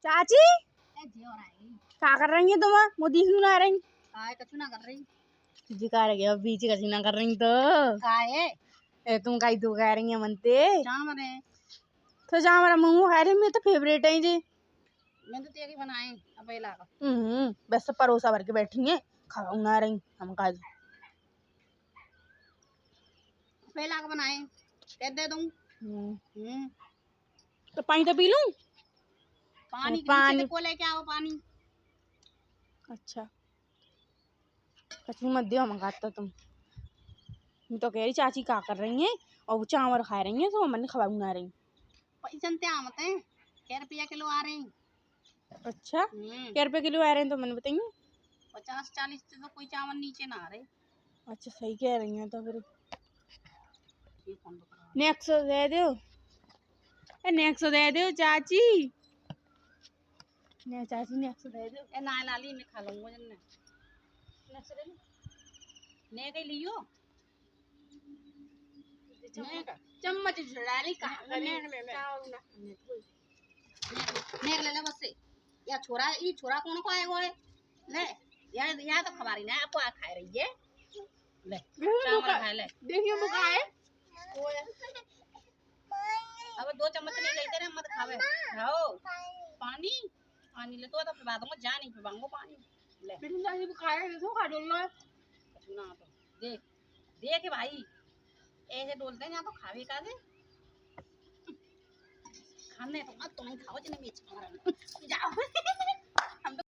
चाची क्या कर रही है तुम? मोदी क्यों ना रही? कछु ना कर रही जी कह रही है बीच कसी ना कर रही तो काहे तुम कहीं तो कह रही है मनते जामन है। तो जा हमारा मुंह खा रही मेरे तो फेवरेट है जी। मैं तो तेरी बनाए अबेला का बस परोसा भर के बैठी है खाऊ ना रही हम का अबेला का बनाए दे दूं। तो पानी तो पी लूं। पानी के नीचे पानी को लेके आओ पानी। अच्छा कछु मत दियो हम खाता तुम। मैं तो कह रही चाची क्या कर रही है और वो चावल खा रही है तो हमने खवाऊ ना रही। पैसे आमत है क्या रुपया किलो आ रहे हैं। अच्छा क्या रुपये किलो आ रहे हैं तो मैंने बताइए। 50-40 से तो कोई चावल नीचे ना आ रहे। अच्छा सही कह रही हैं तो फिर ये कौन बकरा नेक्स्ट दे दो। नेक्स्ट दे दो चाची ने चाची नेक्स्ट दे दो। ए ना लाली में खा लूंगा जन्ने नेक्स्ट दे ने के लियो दो चम्मच डाली कहाँ ने ले ले ने ले ले बस से या छोरा ये छोरा कौन को आएगो है ले या तो खबारी ना आपको आ खाए रही है ले चावल खा ले देखिए वो कहाँ है। अब 2 चम्मच नहीं लेते ना मत खावे खाओ पानी पानी ले तो फिर बाद में जा नहीं पिबाऊंगा पानी ले बिल्कुल चाची वो खाए देखो खा डोल लो सुना तो देख देख भाई ऐसे डोलते हैं या तो खावे का दे खाने तो मत तुम्हें खाओ जिन्हें बेच जाओ